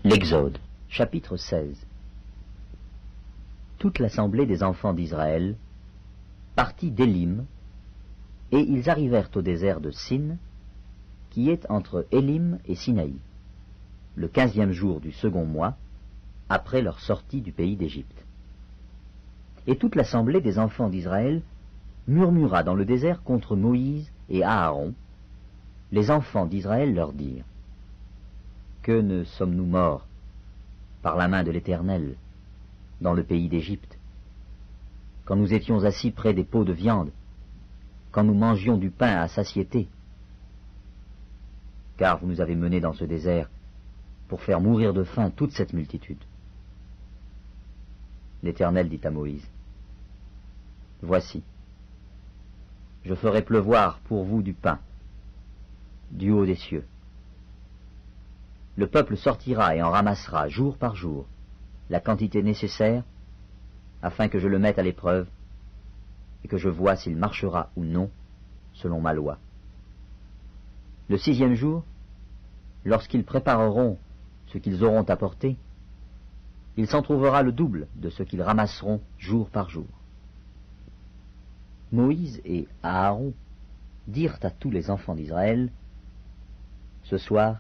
L'Exode, chapitre 16. Toute l'assemblée des enfants d'Israël partit d'Élim, et ils arrivèrent au désert de Sin, qui est entre Élim et Sinaï, le 15e jour du second mois, après leur sortie du pays d'Égypte. Et toute l'assemblée des enfants d'Israël murmura dans le désert contre Moïse et Aaron. Les enfants d'Israël leur dirent: Que ne sommes-nous morts par la main de l'Éternel dans le pays d'Égypte, quand nous étions assis près des pots de viande, quand nous mangions du pain à satiété? Car vous nous avez menés dans ce désert pour faire mourir de faim toute cette multitude. L'Éternel dit à Moïse: Voici, je ferai pleuvoir pour vous du pain, du haut des cieux. Le peuple sortira et en ramassera jour par jour la quantité nécessaire, afin que je le mette à l'épreuve et que je voie s'il marchera ou non selon ma loi. Le 6e jour, lorsqu'ils prépareront ce qu'ils auront apporté, il s'en trouvera le double de ce qu'ils ramasseront jour par jour. Moïse et Aaron dirent à tous les enfants d'Israël: Ce soir,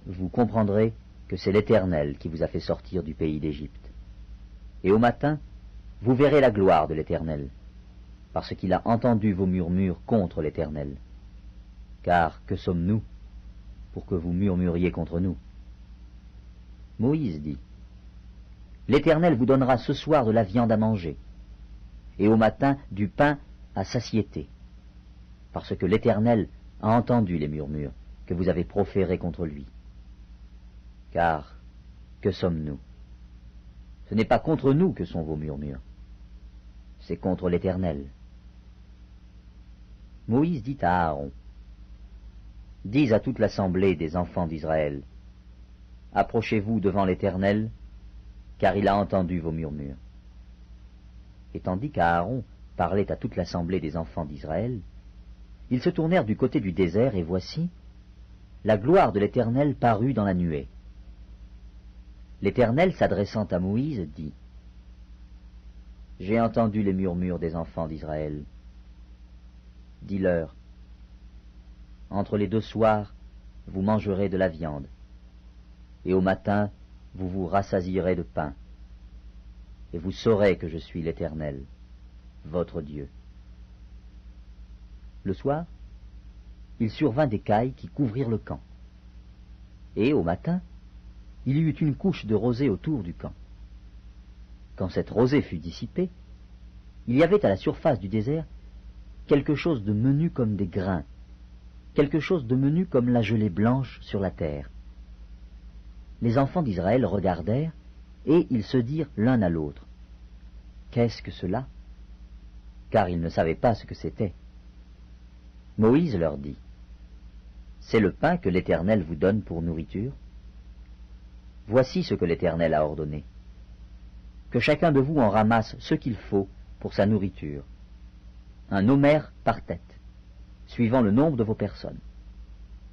vous comprendrez que c'est l'Éternel qui vous a fait sortir du pays d'Égypte. Et au matin, vous verrez la gloire de l'Éternel, parce qu'il a entendu vos murmures contre l'Éternel. Car que sommes-nous pour que vous murmuriez contre nous? Moïse dit: L'Éternel vous donnera ce soir de la viande à manger, et au matin du pain à satiété, parce que l'Éternel a entendu les murmures que vous avez proférés contre lui. Car que sommes-nous? Ce n'est pas contre nous que sont vos murmures, c'est contre l'Éternel. Moïse dit à Aaron: Dis à toute l'assemblée des enfants d'Israël: Approchez-vous devant l'Éternel, car il a entendu vos murmures. Et tandis qu'Aaron parlait à toute l'assemblée des enfants d'Israël, ils se tournèrent du côté du désert, et voici, la gloire de l'Éternel parut dans la nuée. L'Éternel, s'adressant à Moïse, dit: J'ai entendu les murmures des enfants d'Israël. Dis-leur: Entre les 2 soirs, vous mangerez de la viande, et au matin, vous vous rassasierez de pain, et vous saurez que je suis l'Éternel, votre Dieu. Le soir, il survint des cailles qui couvrirent le camp, et au matin, il y eut une couche de rosée autour du camp. Quand cette rosée fut dissipée, il y avait à la surface du désert quelque chose de menu comme des grains, quelque chose de menu comme la gelée blanche sur la terre. Les enfants d'Israël regardèrent, et ils se dirent l'un à l'autre: Qu'est-ce que cela? Car ils ne savaient pas ce que c'était. Moïse leur dit: C'est le pain que l'Éternel vous donne pour nourriture. Voici ce que l'Éternel a ordonné: que chacun de vous en ramasse ce qu'il faut pour sa nourriture, un homère par tête, suivant le nombre de vos personnes.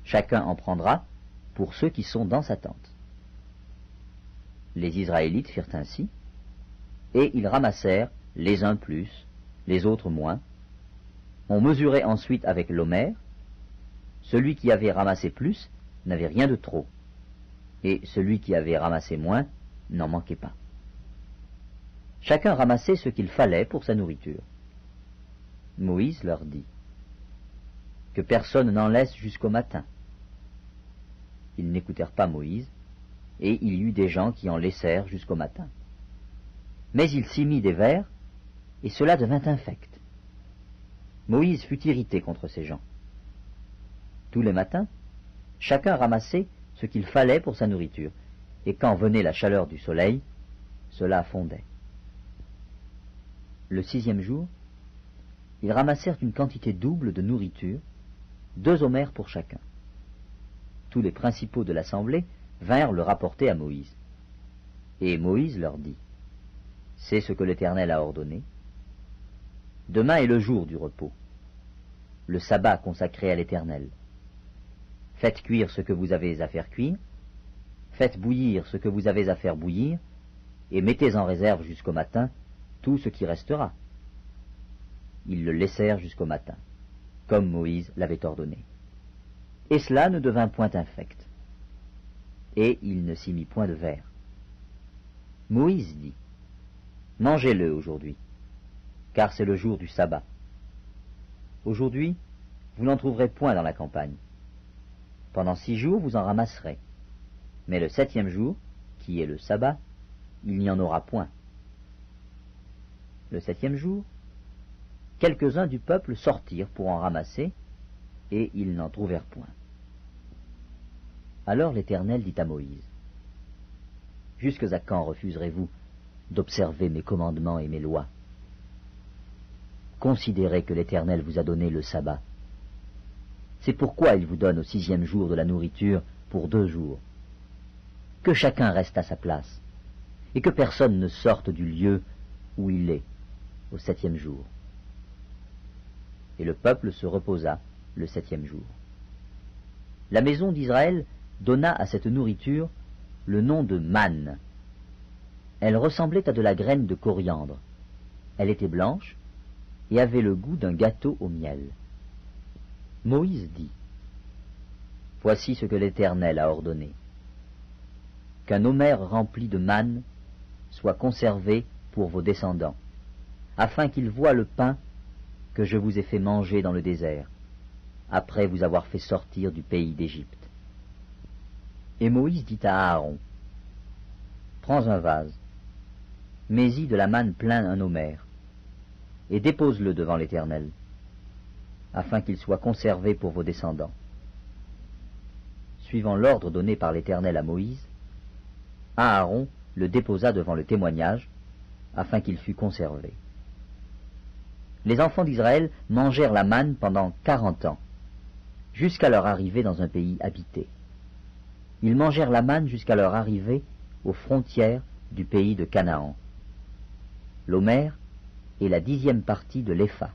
Chacun en prendra pour ceux qui sont dans sa tente. Les Israélites firent ainsi, et ils ramassèrent, les uns plus, les autres moins. On mesurait ensuite avec l'homère. Celui qui avait ramassé plus n'avait rien de trop, et celui qui avait ramassé moins n'en manquait pas. Chacun ramassait ce qu'il fallait pour sa nourriture. Moïse leur dit: Que personne n'en laisse jusqu'au matin. Ils n'écoutèrent pas Moïse, et il y eut des gens qui en laissèrent jusqu'au matin. Mais il s'y mit des vers, et cela devint infect. Moïse fut irrité contre ces gens. Tous les matins, chacun ramassait ce qu'il fallait pour sa nourriture, et quand venait la chaleur du soleil, cela fondait. Le 6e jour, ils ramassèrent une quantité double de nourriture, 2 homères pour chacun. Tous les principaux de l'assemblée vinrent le rapporter à Moïse. Et Moïse leur dit: C'est ce que l'Éternel a ordonné. Demain est le jour du repos, le sabbat consacré à l'Éternel. Faites cuire ce que vous avez à faire cuire, Faites bouillir ce que vous avez à faire bouillir, et mettez en réserve jusqu'au matin tout ce qui restera. » Ils le laissèrent jusqu'au matin, comme Moïse l'avait ordonné. Et cela ne devint point infect. Et il ne s'y mit point de verre. Moïse dit, « Mangez-le aujourd'hui, car c'est le jour du sabbat. Aujourd'hui, vous n'en trouverez point dans la campagne. Pendant 6 jours, vous en ramasserez. Mais le 7e jour, qui est le sabbat, il n'y en aura point. » Le 7e jour, quelques-uns du peuple sortirent pour en ramasser, et ils n'en trouvèrent point. Alors l'Éternel dit à Moïse, « Jusque à quand refuserez-vous d'observer mes commandements et mes lois? Considérez que l'Éternel vous a donné le sabbat. C'est pourquoi il vous donne au 6e jour de la nourriture pour 2 jours. Que chacun reste à sa place, et que personne ne sorte du lieu où il est au 7e jour. » Et le peuple se reposa le 7e jour. La maison d'Israël donna à cette nourriture le nom de manne. Elle ressemblait à de la graine de coriandre. Elle était blanche et avait le goût d'un gâteau au miel. Moïse dit, « Voici ce que l'Éternel a ordonné. Qu'un omer rempli de manne soit conservé pour vos descendants, afin qu'ils voient le pain que je vous ai fait manger dans le désert, après vous avoir fait sortir du pays d'Égypte. » Et Moïse dit à Aaron, « Prends un vase, mets-y de la manne plein un omer, et dépose-le devant l'Éternel, afin qu'il soit conservé pour vos descendants. » Suivant l'ordre donné par l'Éternel à Moïse, Aaron le déposa devant le témoignage, afin qu'il fût conservé. Les enfants d'Israël mangèrent la manne pendant 40 ans, jusqu'à leur arrivée dans un pays habité. Ils mangèrent la manne jusqu'à leur arrivée aux frontières du pays de Canaan. L'omer est la 10e partie de l'épha.